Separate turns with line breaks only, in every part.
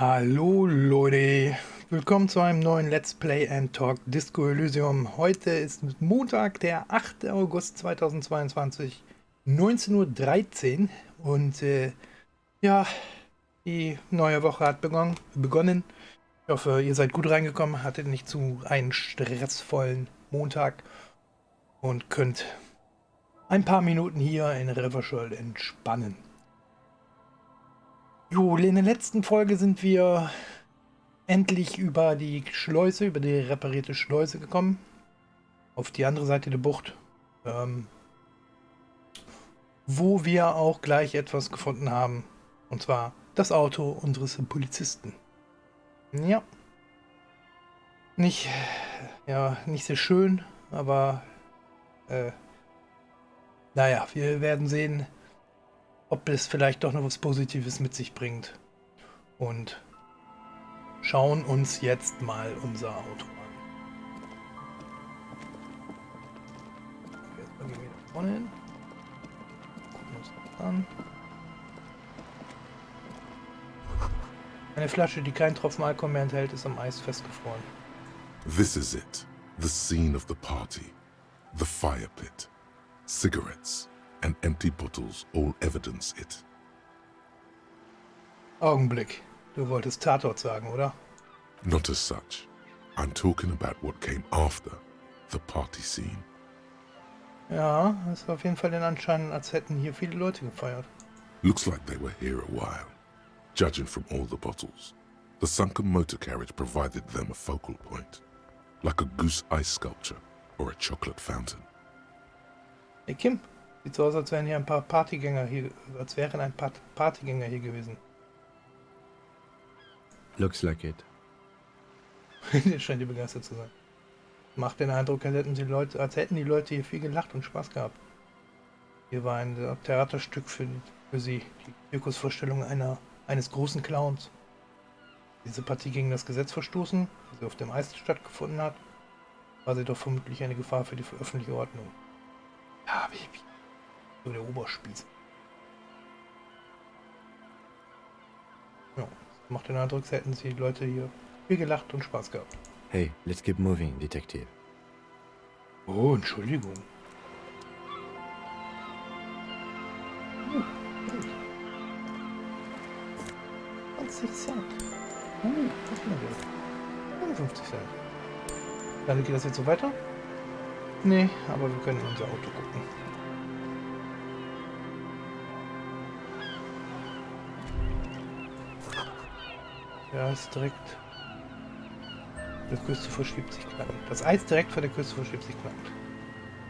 Hallo Leute, willkommen zu einem neuen Let's Play and Talk Disco Elysium. Heute ist Montag, der 8. August 2022, 19:13 Uhr und ja, die neue Woche hat begonnen. Ich hoffe, ihr seid gut reingekommen, hattet nicht zu einen stressvollen Montag und könnt ein paar Minuten hier in Rivershell entspannen. Jo, in der letzten Folge sind wir endlich über die Schleuse, über die reparierte Schleuse gekommen. Auf die andere Seite der Bucht. Wo wir auch gleich etwas gefunden haben. Und zwar das Auto unseres Polizisten. Ja. Nicht sehr schön, aber naja, wir werden sehen, ob es vielleicht doch noch was Positives mit sich bringt. Und schauen uns jetzt mal unser Auto an. Jetzt gehen wir wieder vorne hin. Gucken uns das an. Eine Flasche, die keinen Tropfen Alkohol mehr enthält, ist am Eis festgefroren.
This is it, the scene of the party, the fire pit, cigarettes and empty bottles all evidence it.
Augenblick. Du wolltest Tatort sagen, oder?
Not as such. I'm talking about what came after the party scene.
Ja, es hat auf jeden Fall den Anschein, als hätten hier viele Leute gefeiert.
Looks like they were here a while, judging from all the bottles. The sunken motor carriage provided them a focal point, like a goose ice sculpture or a chocolate fountain.
Hey Kim, sieht so aus, als wären ein paar Partygänger hier gewesen.
Looks like it.
Der scheint hier begeistert zu sein. Macht den Eindruck, als hätten die Leute hier viel gelacht und Spaß gehabt. Hier war ein Theaterstück für sie, die Zirkusvorstellung eines großen Clowns. Diese Partie gegen das Gesetz verstoßen, die sie auf dem Eis stattgefunden hat, war sie doch vermutlich eine Gefahr für die öffentliche Ordnung. Ja, wie so der Oberspieß. Ja, macht den Eindruck, als hätten die Leute hier viel gelacht und Spaß gehabt.
Hey, let's keep moving, Detective.
Oh, Entschuldigung. Hey. 20 Cent. Was ist denn das? 55 Cent. Dann geht das jetzt so weiter? Nee, aber wir können in unser Auto gucken. Ja, ist direkt. Die Küste verschiebt sich knackend. Das Eis direkt vor der Küste verschiebt sich knackend.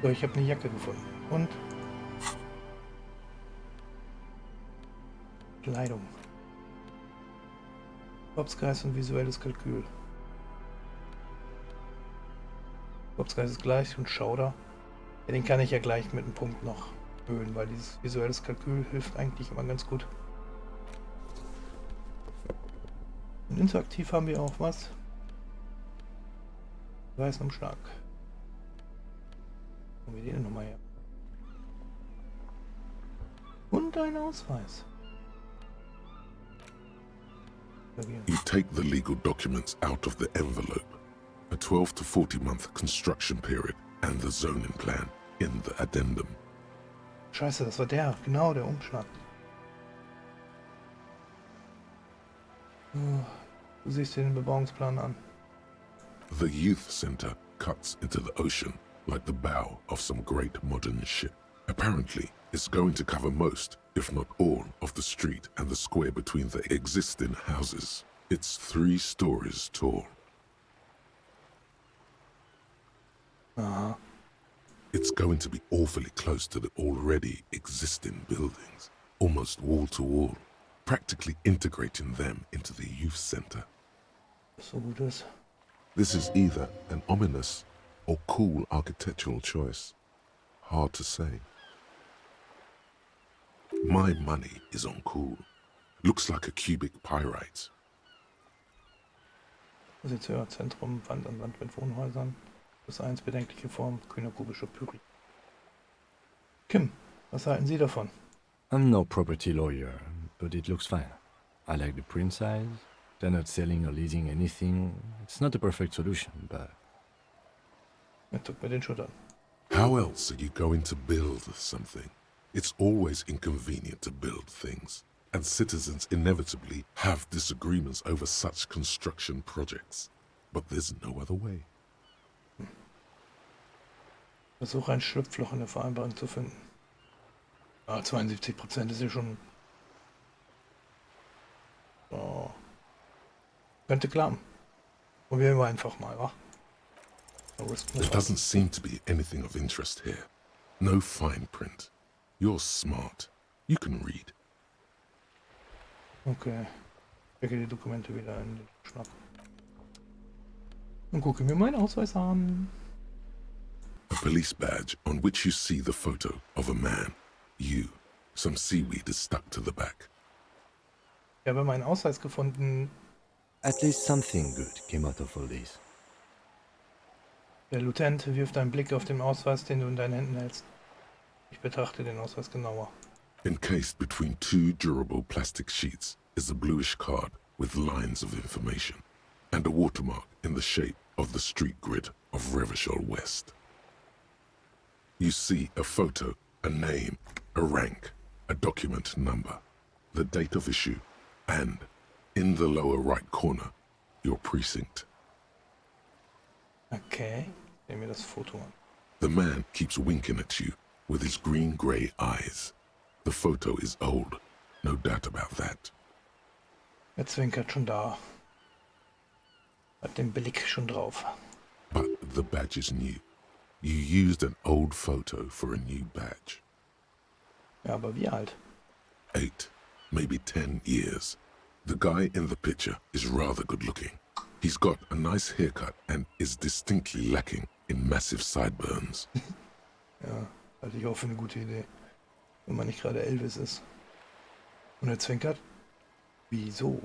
So, ich habe eine Jacke gefunden. Und Kleidung. Kopfgeist und visuelles Kalkül. Kopfgeist ist gleich und Schauder. Ja, den kann ich ja gleich mit einem Punkt noch erhöhen, weil dieses visuelles Kalkül hilft eigentlich immer ganz gut. Und interaktiv haben wir auch was. Weißen Umschlag. Wo wir den nochmal her? Und ein Ausweis.
You take the legal documents out of the envelope, a 12 to 40-month construction period and the zoning plan in the addendum.
Scheiße, das war der. Genau, der Umschlag. Du siehst dir den Bebauungsplan an.
The youth center cuts into the ocean like the bow of some great modern ship. Apparently, it's going to cover most, if not all, of the street and the square between the existing houses. It's 3 stories tall.
Aha.
It's going to be awfully close to the already existing buildings, almost wall to wall, practically integrating them into the youth center.
So gut ist.
This is either an ominous or cool architectural choice. Hard to say. My money is on cool. Looks like a cubic pyrite.
Position, Zentrum, Wand an Wand mit Wohnhäusern. Plus 1 bedenkliche Form, kühner kubischer Pyri. Kim, was halten Sie davon?
I'm no property lawyer, but it looks fine. I like the print size, They're not selling or leasing anything. It's not a perfect solution, but
Er tut mir den Schultern.
How else are you going to build something? It's always inconvenient to build things, and citizens inevitably have disagreements over such construction projects. But there's no other way.
Versuche ein Schlupfloch in der Vereinbarung zu finden. Ah, 72% ist ja schon... So. Könnte klappen. Probieren wir einfach mal, wa?
There doesn't seem to be anything of interest here. No fine print. You're smart. You can read.
Okay. Ich stecke die Dokumente wieder in den Schnapp. Und gucke mir meinen Ausweis an.
A police badge on which you see the photo of a man. You. Some seaweed is stuck to the back.
Ich habe meinen Ausweis gefunden.
at least something good came out of all this.
Der Lieutenant wirft einen Blick auf den Ausweis, den du in deinen Händen hältst. Ich betrachte den Ausweis genauer.
Encased between two durable plastic sheets is a bluish card with lines of information and a watermark in the shape of the street grid of Revachol West. You see a photo, a name, a rank, a document number, the date of issue, and, in the lower right corner, your precinct.
Okay, sehen wir das Foto an.
The man keeps winking at you with his green-grey eyes. The photo is old, no doubt about that.
Er zwinkert schon da. Hat den Blick schon drauf.
But the badge is new. You used an old photo for a new badge.
Ja, aber wie alt?
8, maybe 10 years. The guy in the picture is rather good looking. He's got a nice haircut and is distinctly lacking in massive sideburns.
Ja, halte ich auch für eine gute Idee. Wenn man nicht gerade Elvis ist. Und er zwinkert? Wieso?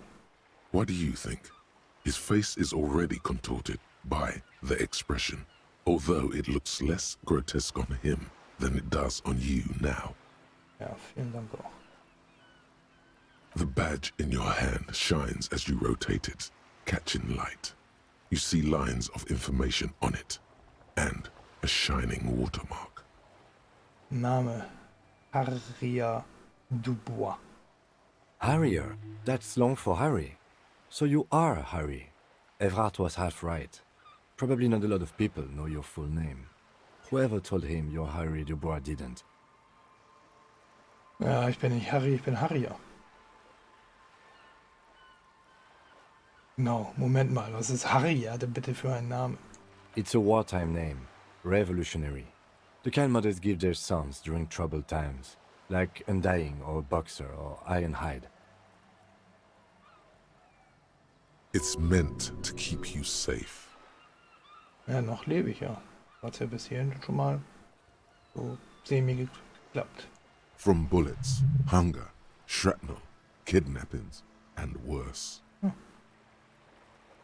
What do you think? His face is already contorted by the expression, although it looks less grotesque on him than it does on you now.
Ja, vielen Dank auch.
The badge in your hand shines as you rotate it, catching light. You see lines of information on it, and a shining watermark.
Name: Harria Dubois.
Harrier, that's long for Harry. So you are Harry. Everard was half right. Probably not a lot of people know your full name. Whoever told him you're Harry Dubois didn't.
Ja, ich bin nicht Harry, ich bin Harrier. Genau, Moment mal, was ist Harrier denn bitte für ein Name?
It's a wartime name. Revolutionary. The kind mothers give their sons during troubled times. Like Undying or Boxer or Ironhide.
It's meant to keep you safe.
Ja, noch lebe ich ja. Hat's ja bis hierhin schon mal so semi geklappt.
From bullets, hunger, shrapnel, kidnappings, and worse.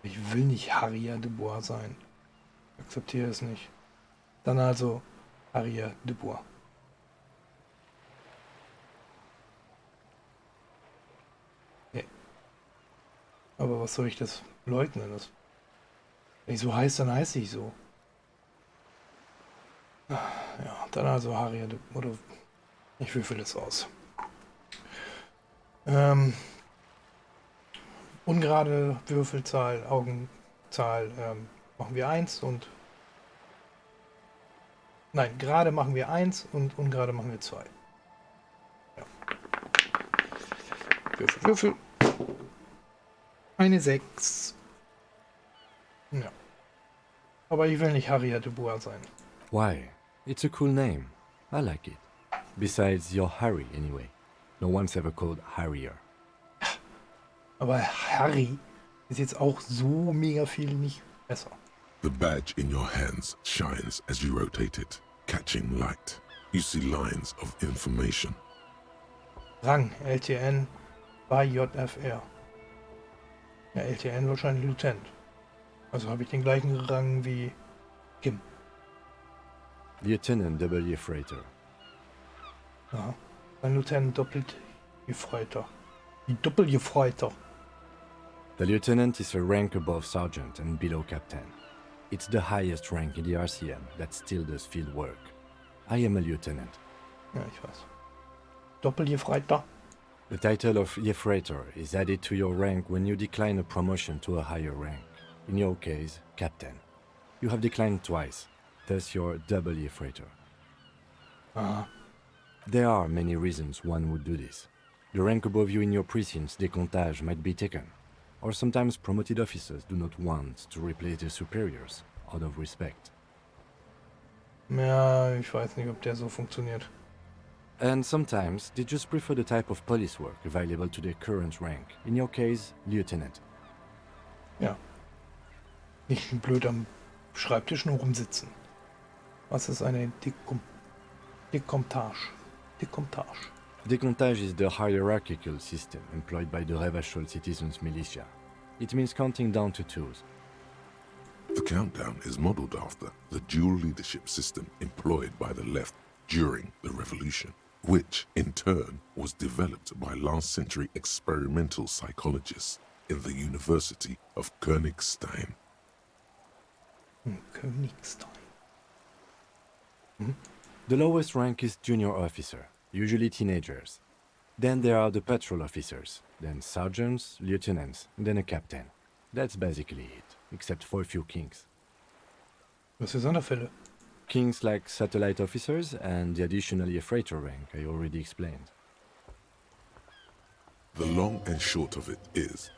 Ich will nicht Harrier Dubois sein. Akzeptiere es nicht. Dann also Harrier Dubois. Okay. Aber was soll ich das leugnen? Wenn ich so heiße, dann heiße ich so. Ja, dann also Harrier Dubois. Oder ich würfel es aus. Ungerade Würfelzahl, Augenzahl machen wir 1 und... Nein, gerade machen wir 1 und ungerade machen wir 2. Ja. Würfel, Würfel. Eine 6. Ja. Aber ich will nicht Harrier Dubois sein.
Why? It's a cool name. I like it. Besides, you're Harry anyway. No one's ever called Harrier.
Aber Harry ist jetzt auch so mega viel nicht besser.
The badge in your hands shines as you rotate it, catching light. You see lines of information.
Rang, LTN bei JFR. Ja, LTN wahrscheinlich Lieutenant. Also habe ich den gleichen Rang wie Kim.
Lieutenant W. Freighter.
Aha. Ein Lieutenant doppelt gefreuter. Die Doppelgefreuter.
The lieutenant is a rank above sergeant and below captain. It's the highest rank in the RCM that still does field work. I am a lieutenant.
Ja, ich weiß. Doppelgefreiter.
The title of Gefreiter is added to your rank when you decline a promotion to a higher rank. In your case, captain. You have declined twice, thus you're double Gefreiter.
Aha.
There are many reasons one would do this. The rank above you in your precinct's décomptage might be taken, or sometimes promoted officers do not want to replace their superiors out of respect.
Ja, ich weiß nicht, ob der so funktioniert.
And sometimes they just prefer the type of police work available to their current rank, in your case, lieutenant.
Ja. Nicht blöd am Schreibtisch nur rumsitzen. Was ist eine Dekomptage? Dekomptage.
Décomptage is the hierarchical system employed by the Revachol citizens militia. It means counting down to twos.
The countdown is modeled after the dual leadership system employed by the left during the revolution, which in turn was developed by last century experimental psychologists in the University of Königstein.
Königstein.
The lowest rank is junior officer, usually teenagers. Then there are the patrol officers, then sergeants, lieutenants, and then a captain. That's basically it, except for a few kings.
Was für Sonderfälle?
Kings like satellite officers and the additionally a freighter rank I already explained.
The long and short of it is,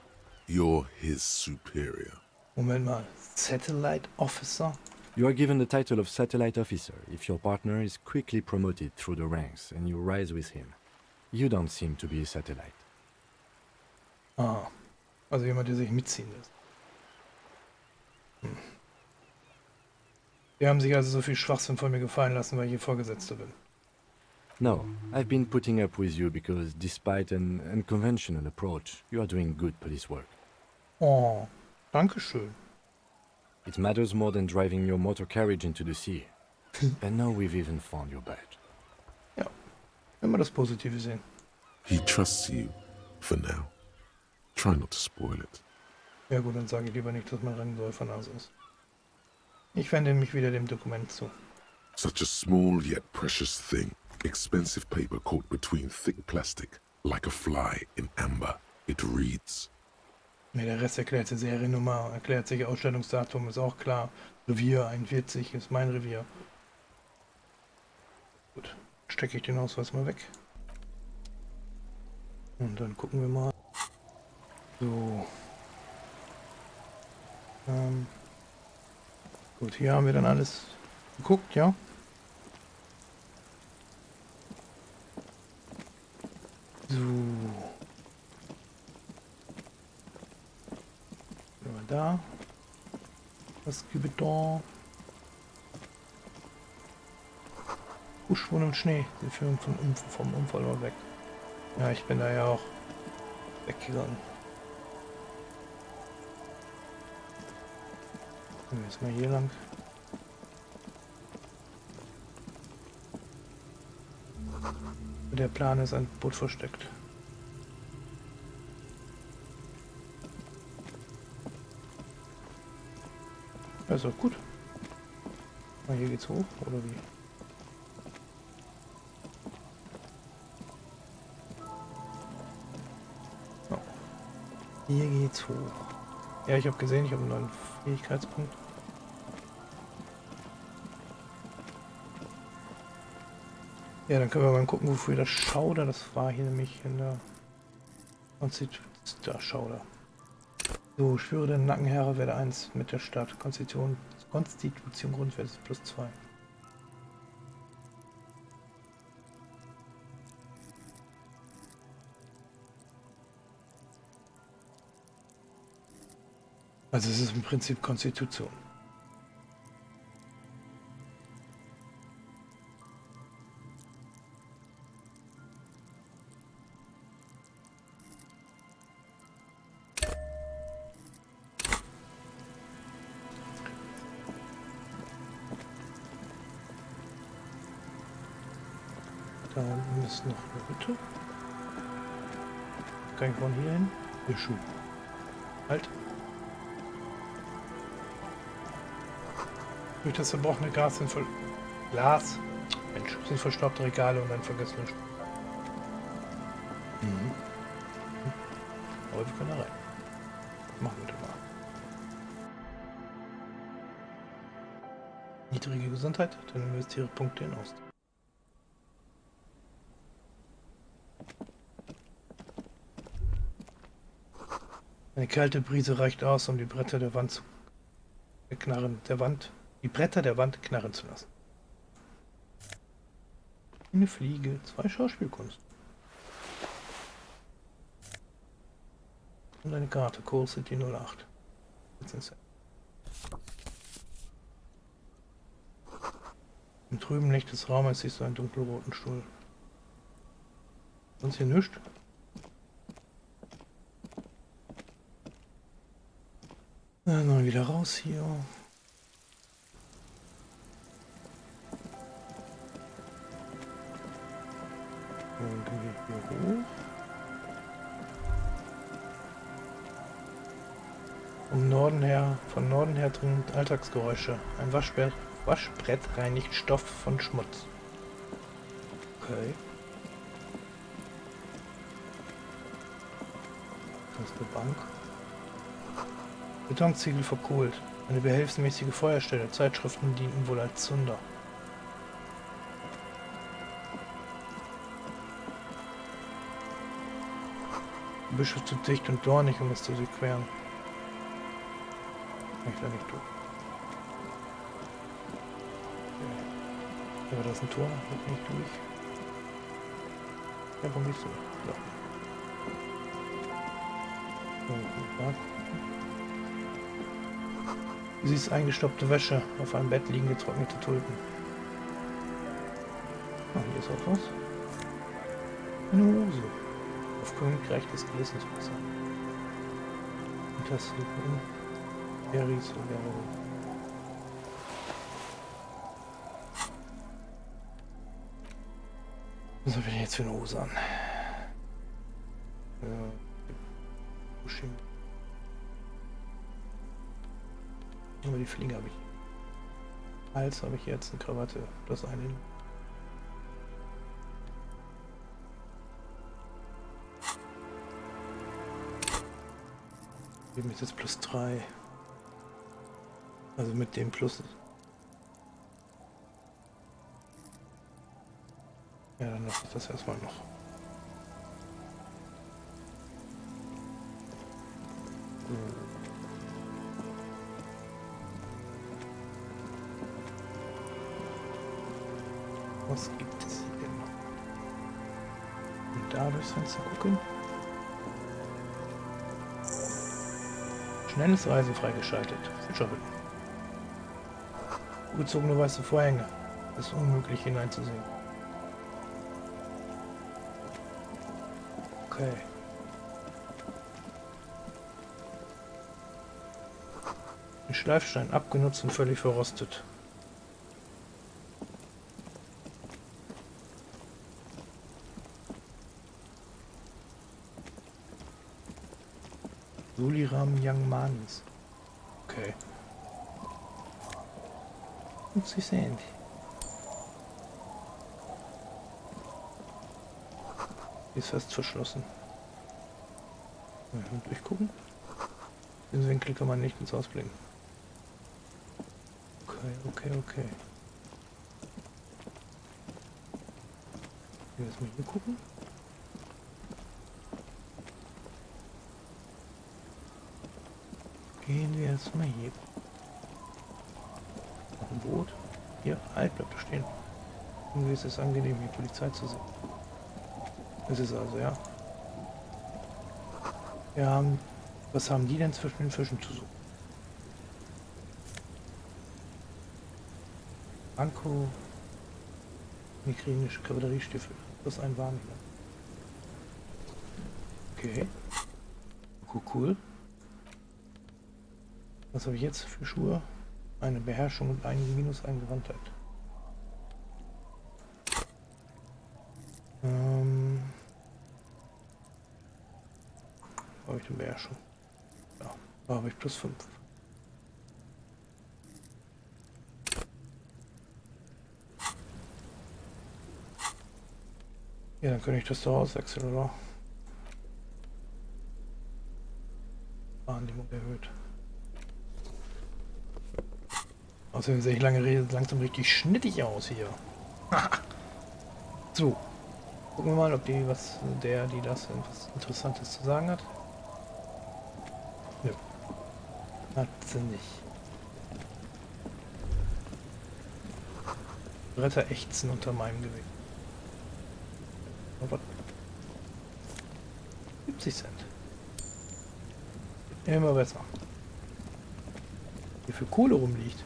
you're his superior.
Moment mal. Satellite Officer?
You are given the title of satellite officer if your partner is quickly promoted through the ranks and you rise with him. You don't seem to be a satellite.
Ah. Also jemand, der sich mitziehen lässt. Die haben sich also so viel Schwachsinn von mir gefallen lassen, weil ich ihr Vorgesetzter bin.
No, I've been putting up with you because despite an unconventional approach, you are doing good police work.
Oh, danke schön.
It matters more than driving your motor carriage into the sea. And now we've even found your badge.
Ja, immer das Positive sehen.
He trusts you for now. Try not to spoil it.
Ja gut, dann sage ich lieber nicht, dass mein Rennsäufernase ist. Ich wende mich wieder dem Dokument zu.
Such a small yet precious thing. Expensive paper caught between thick plastic, like a fly in amber. It reads.
Ne, der Rest erklärt die Seriennummer, erklärt sich Ausstellungsdatum, ist auch klar. Revier 41 ist mein Revier. Gut, stecke ich den Ausweis mal weg. Und dann gucken wir mal. So. Gut, hier haben wir dann alles geguckt, ja. So. Da. Was gibt es da? Buschwohn und Schnee. Sie führen vom Unfall mal weg. Ja, ich bin da ja auch weggegangen. Gehen wir jetzt mal hier lang. Der Plan ist ein Boot versteckt. Ja, ist doch gut. Mal hier geht's hoch, oder wie? Oh. Hier geht's hoch. Ja, ich habe gesehen, ich habe einen neuen Fähigkeitspunkt. Ja, dann können wir mal gucken, wofür das Schauder, das war hier nämlich in der da Schauder. So, schwöre den Nackenherre, werde 1 mit der Stadt. Konstitution Grundwert ist +2. Also es ist im Prinzip Konstitution. Da unten ist noch eine Hütte. Kann ich von hier hin? Hier schon. Halt. Durch das zerbrochene Glas sind Mensch, sind verstaubte Regale und ein vergessener Stuhl. Mhm. Aber wir können da rein. Machen wir das mal. Niedrige Gesundheit, dann investiere Punkte in Ost. Eine kalte Brise reicht aus, um die Bretter der Wand knarren zu lassen. Eine Fliege, 2 Schauspielkunst. Und eine Karte, Coal City 08. Im trüben Licht des Raumes siehst du einen dunkelroten Stuhl. Sonst hier nichts? Dann mal wieder raus hier. Dann gehen wir hier hoch. Von Norden her dringen Alltagsgeräusche. Ein Waschbrett reinigt Stoff von Schmutz. Okay. Das ist eine Bank. Betonziegel verkohlt. Eine behelfsmäßige Feuerstelle. Zeitschriften dienten wohl als Zunder. Die Büsche zu dicht und dornig, um es zu durchqueren. Ich da nicht durch. Okay. Aber da ist ein Tor, da kann ich durch. Ja, warum nicht so? Ja. Du siehst eingestopfte Wäsche, auf einem Bett liegen getrocknete Tulpen. Ah, hier ist auch was. Eine Hose. Auf Königreich des Gewissenswasser. Und das hier drin. Berries und was habe ich jetzt für eine Hose an? Ja. Aber die Fliege habe ich. Hals habe ich jetzt eine Krawatte. Das eine. Geben ist jetzt +3. Also mit dem Plus. Ja, dann lasse ich das erstmal noch. Was gibt es hier denn noch? Und da durchs Fenster gucken. Schnelles Reisen freigeschaltet. Fischerhütten. Gezogene weiße Vorhänge. Es ist unmöglich hineinzusehen. Okay. Ein Schleifstein abgenutzt und völlig verrostet. Suliram Young Manis. Okay. 50 Cent. Die ist fest verschlossen. Mal durchgucken. Den Winkel kann man nicht ins Haus blicken. Okay. Jetzt mal hier gucken. Gehen wir jetzt mal hier. Noch ein Boot. Hier, halt, bleibt da stehen. Irgendwie ist es angenehm, hier Polizei zu sehen. Das ist also, ja. Wir haben. Was haben die denn zwischen den Fischen zu suchen? Anko. Migränische Kavalleriestiefel. Das ist ein Warnhinweis. Okay. Cool. Was habe ich jetzt für Schuhe? Eine Beherrschung und einige Minus Eingewandtheit. Habe ich eine Beherrschung? Ja. Da habe ich plus 5. Ja, dann könnte ich das doch auswechseln, oder? Wahrnehmung erhöht. Außerdem sehe ich lange Rede langsam richtig schnittig aus hier. So. Gucken wir mal, ob die was, die das etwas Interessantes zu sagen hat. Nö. Hat sie nicht. Bretter ächzen unter meinem Gewicht. Oh, was? 70 Cent. Immer besser. Wie viel Kohle rumliegt.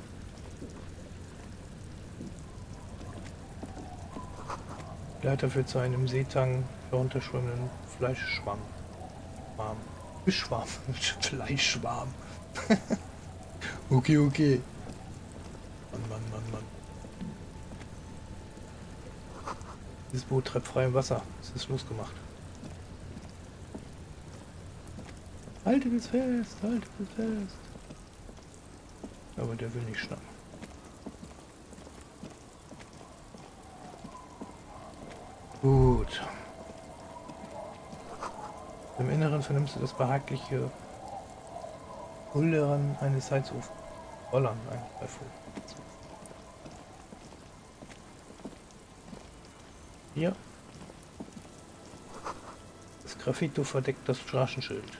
Leiter führt zu einem Seetang herunterschwimmenden Fleischschwamm. Fischschwarm. Fleischschwarm. Okay, okay. Mann. Dieses Boot treibt frei im Wasser. Es ist losgemacht. Haltet es fest, haltet es fest. Aber der will nicht schnappen. Gut. Im Inneren vernimmst du das behagliche Bullern eines Heizofens. Bollern eigentlich bei Vogel. Hier. Das Graffito verdeckt das Straßenschild.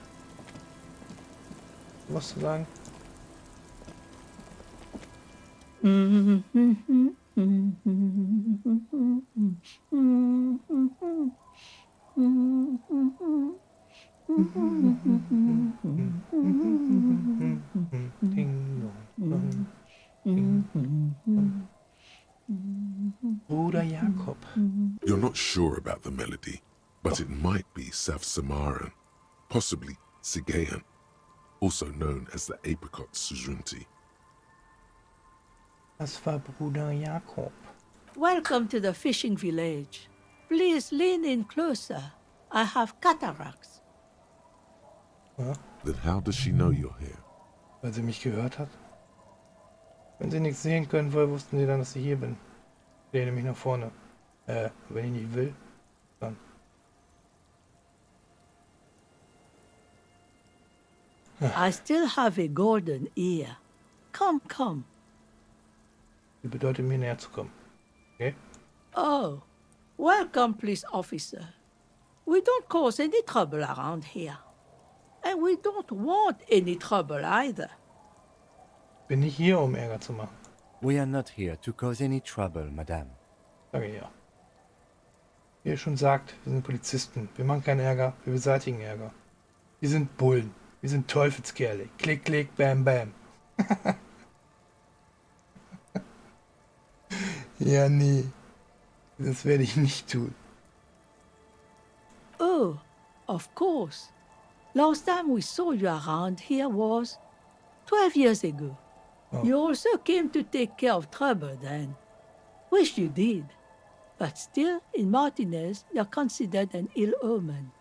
Was zu sagen? Bruder Jakob.
You're not sure about the melody, but it might be South Samarran, possibly Sigayan, also known as the apricot sujunti.
Das war Bruder Jakob.
Welcome to the fishing village. Please lean in closer. I have cataracts.
Ja,
Then how does she know you're here?
weil sie mich gehört hat. Wenn sie nichts sehen können, woher wussten sie dann, dass ich hier bin? Ich lehne mich nach vorne. Wenn ich nicht will, dann.
I still have a golden ear. Come.
Sie bedeutet mir näher zu kommen. Okay?
Oh, welcome, police officer. We don't cause any trouble around here. And we don't want any trouble either.
Bin nicht hier, um Ärger zu machen.
We are not here to cause any trouble, madame.
Sage ja. Wie ihr schon sagt, wir sind Polizisten. Wir machen keinen Ärger, wir beseitigen Ärger. Wir sind Bullen. Wir sind Teufelskerle. Klick, klick, bam, bam. Ja, nee. Das werde ich nicht tun.
Oh, of course. Last time we saw you around here was 12 years ago.
Oh.
You also came to take care of trouble then. Wish you did. But still, in Martinez, you're considered an ill omen.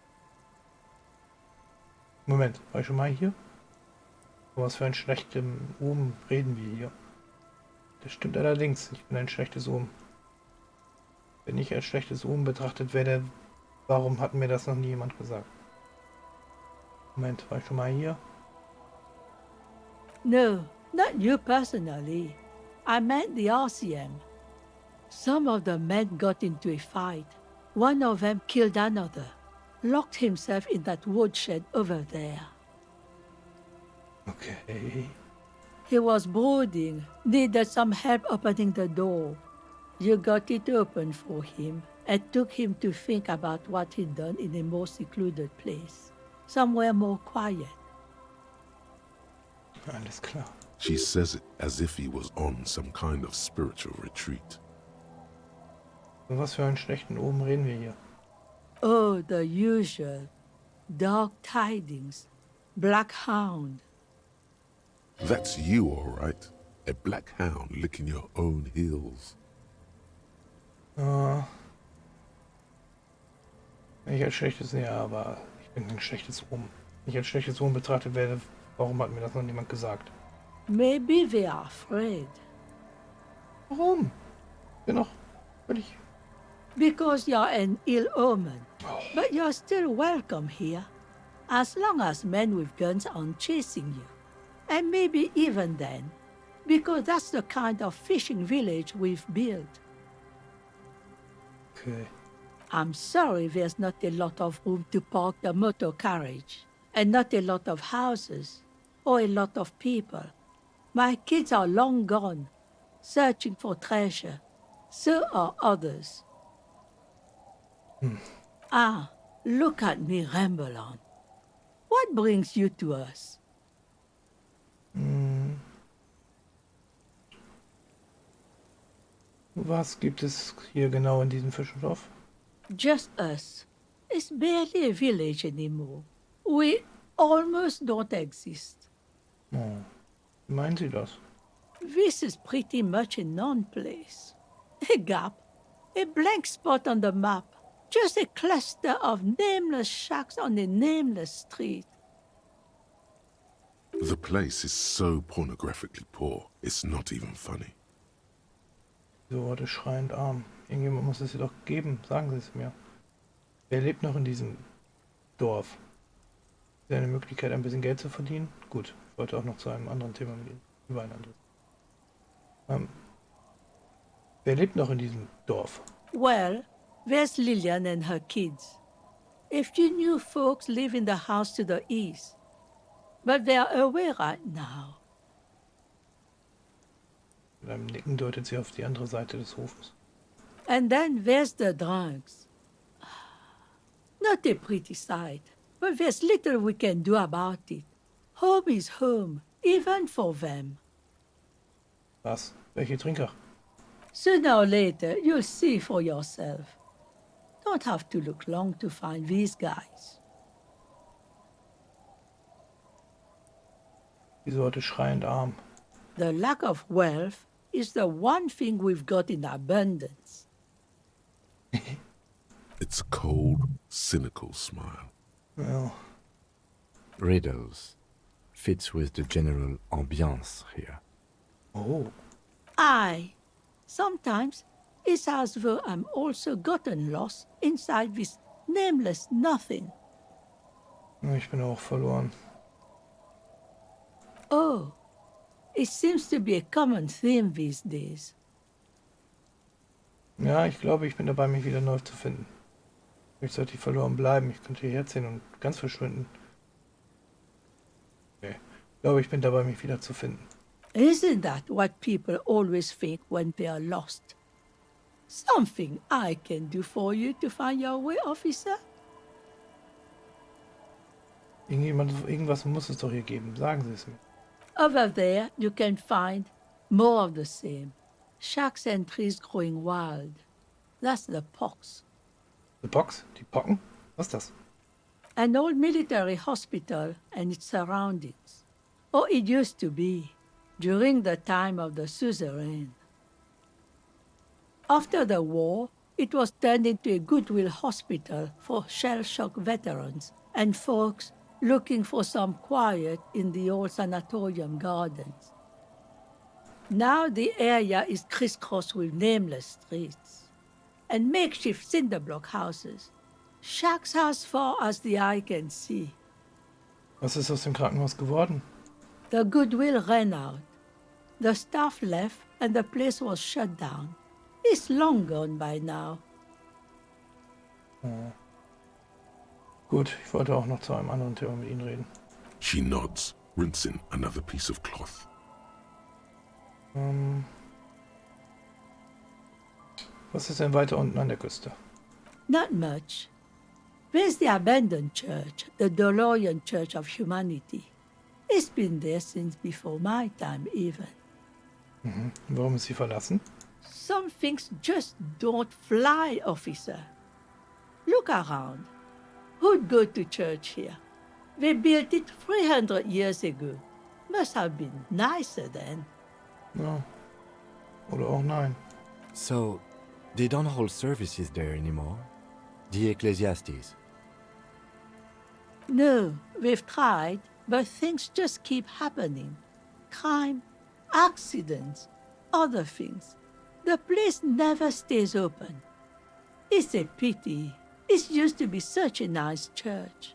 Moment, war ich schon mal hier? Was für ein schlechtem Omen reden wir hier? Das stimmt allerdings, ich bin ein schlechtes Omen. Wenn ich als schlechtes Omen betrachtet werde, warum hat mir das noch nie jemand gesagt? Moment, war ich schon mal hier?
No, not you personally. I meant the RCM. Some of the men got into a fight. One of them killed another, locked himself in that woodshed over there.
Okay.
He was brooding, needed some help opening the door. You got it open for him and took him to think about what he'd done in a more secluded place, somewhere more quiet.
Alles klar.
She says it as if he was on some kind of spiritual retreat.
Von was für einen schlechten Omen reden wir hier?
Oh, the usual. Dark tidings. Black hound.
That's you, all right. A black hound licking your own heels.
Ich als schlechtes, ja, aber ich bin ein schlechtes Omen. Wenn ich als schlechtes Omen betrachtet werde, Warum hat mir das noch niemand gesagt?
Maybe they are afraid.
Warum? Bin doch völlig...
Because you're an ill omen. But you're still welcome here. As long as men with guns aren't chasing you. And maybe even then. Because that's the kind of fishing village we've built.
Okay.
I'm sorry there's not a lot of room to park the motor carriage. And not a lot of houses. Or a lot of people. My kids are long gone. Searching for treasure. So are others. Ah, look at me ramble on. What brings you to us?
Was gibt es hier genau in diesem Fischerdorf?
Just us. It's barely a village anymore. We almost don't exist.
Oh. Wie meinen Sie das?
This is pretty much a non-place. A gap. A blank spot on the map. Just a cluster of nameless shacks on a nameless street.
The place is so pornographically poor, it's not even funny.
So wurde schreiend arm. Irgendjemand muss es hier doch geben. Sagen Sie es mir. Wer lebt noch in diesem Dorf? Ist ja eine Möglichkeit, ein bisschen Geld zu verdienen? Gut, ich wollte auch noch zu einem anderen Thema mit Ihnen. Über ein anderes. Wer lebt noch in diesem Dorf?
Well, there's Lillian and her kids. A few new folks live in the house to the east. But they're away right now.
Mit einem Nicken deutet sie auf die andere Seite des Hofes.
And then there's the drunks. Not a pretty sight, but there's little we can do about it. Home is home, even for them.
Was? Welche Trinker?
Sooner or later, you'll see for yourself. Don't have to look long to find these guys.
Die Sorte schreiend arm.
The lack of wealth is the one thing we've got in abundance.
It's a cold, cynical smile.
Well,
Riddles. Fits with the general ambiance here.
oh.
Aye. Sometimes it's as though I'm also gotten lost inside this nameless nothing.
Ich bin auch verloren.
Oh, it seems to be a common theme these days.
Ja, ich glaube, ich bin dabei, mich wieder neu zu finden. Ich sollte verloren bleiben. Ich könnte hierher ziehen und ganz verschwinden. Okay. Ich glaube, ich bin dabei, mich wieder zu finden.
Isn't that what people always think when they are lost? Something I can do for you to find your way, officer?
Irgendwas muss es doch hier geben. Sagen Sie es mir.
Over there, you can find more of the same. Shacks and trees growing wild. That's the pox.
The Box? Die Pocken? Was ist das?
An old military hospital and its surroundings. Or it used to be, during the time of the suzerain. After the war, it was turned into a goodwill hospital for shell-shock veterans and folks looking for some quiet in the old sanatorium gardens. Now the area is crisscrossed with nameless streets and makeshift cinder block houses, shacks as far as the eye can see.
Was ist aus dem Krankenhaus geworden?
The goodwill ran out. The staff left and the place was shut down. It's long gone by now.
Oh. Gut, ich wollte auch noch zu einem anderen Thema mit Ihnen reden.
She nods, rinsing another piece of cloth.
Was ist denn weiter unten an der Küste?
Not much. There's the abandoned church, the DeLorean Church of Humanity. It's been there since before my time even.
Warum ist sie verlassen?
Some things just don't fly, officer. Look around. Who'd go to church here? They built it 300 years ago. Must have been nicer then.
Ja. Oder auch nein.
So, they don't hold services there anymore? The Ecclesiastes?
No, they've tried, But things just keep happening. Crime, accidents, other things. The place never stays open. It's a pity. It used to be such a nice church.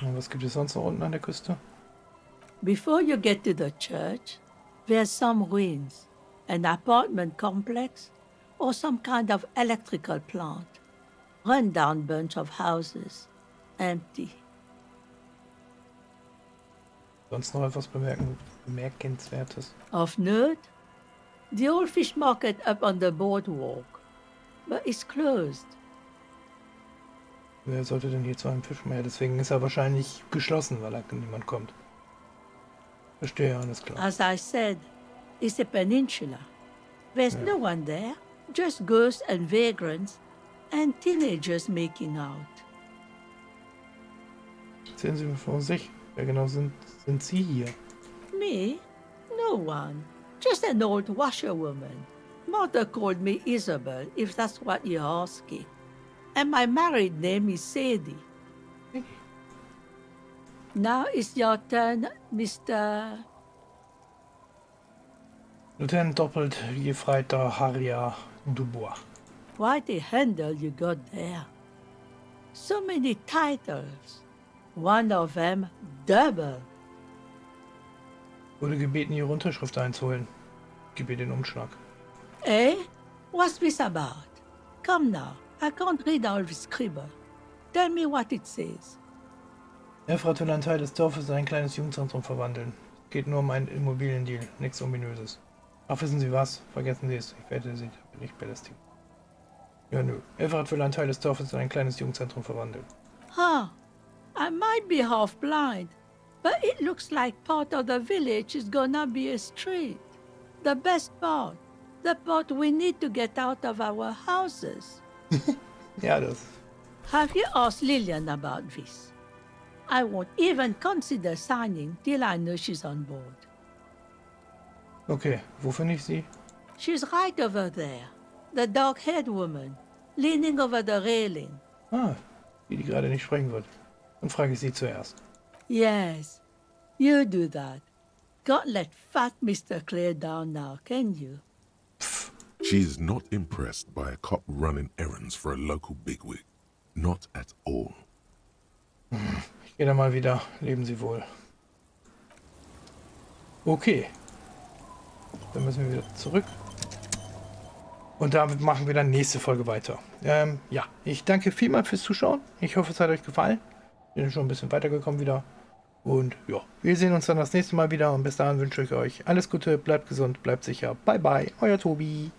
Und was gibt es sonst noch unten an der Küste?
Before you get to the church, there's some ruins, an apartment complex, or some kind of electrical plant. Run-down bunch of houses, empty.
Sonst noch etwas Bemerkenswertes?
Of note, the old fish market up on the boardwalk, but it's closed.
Wer sollte denn hier zu einem Fischmeer? Deswegen ist er wahrscheinlich geschlossen, weil da niemand kommt. Verstehe, alles klar.
As I said, it's a peninsula. There's no one there, just ghosts and vagrants and teenagers making out.
Erzählen Sie mir von sich. Wer genau sind Sie hier?
Me? No one. Just an old washerwoman. Mother called me Isabel, if that's what you're asking. And my married name is Sadie. Now it's your turn, Mr.
Lieutenant Doppelt Gefreiter Harrier Dubois.
Quite a handle you got there. So many titles. One of them double.
Wurde gebeten, Ihre Unterschrift einzuholen. Gib ihr den Umschlag.
Eh? What's this about? Come now, I can't read all the scribble. Tell me what it says.
Efrat will einen Teil des Dorfes in ein kleines Jugendzentrum verwandeln. Es geht nur um einen Immobiliendeal, nichts Ominöses. Ach, wissen Sie was? Vergessen Sie es. Ich werde Sie damit nicht belästigen. Ja, nö. Efrat will einen Teil des Dorfes in ein kleines Jugendzentrum verwandeln.
Huh. I might be half blind, but it looks like part of the village is gonna be a street. The best part. The part we need to get out of our houses.
Ja, das.
Have you asked Lillian about this? I won't even consider signing till I know she's on board.
Okay, wo finde ich Sie?
She's right over there. The dark-haired woman, leaning over the railing.
Ah, die gerade nicht sprechen wird. Dann frage ich Sie zuerst.
Yes, you do that. Can't let fat Mr. Clare down now, can you?
She is not impressed by a cop running errands for a local bigwig. Not at all.
Ich gehe dann mal wieder. Leben Sie wohl. Okay. Dann müssen wir wieder zurück. Und damit machen wir dann nächste Folge weiter. Ja, ich danke vielmals fürs Zuschauen. Ich hoffe, es hat euch gefallen. Bin schon ein bisschen weitergekommen wieder. Und ja, wir sehen uns dann das nächste Mal wieder. Und bis dahin wünsche ich euch alles Gute, bleibt gesund, bleibt sicher. Bye bye, euer Toby.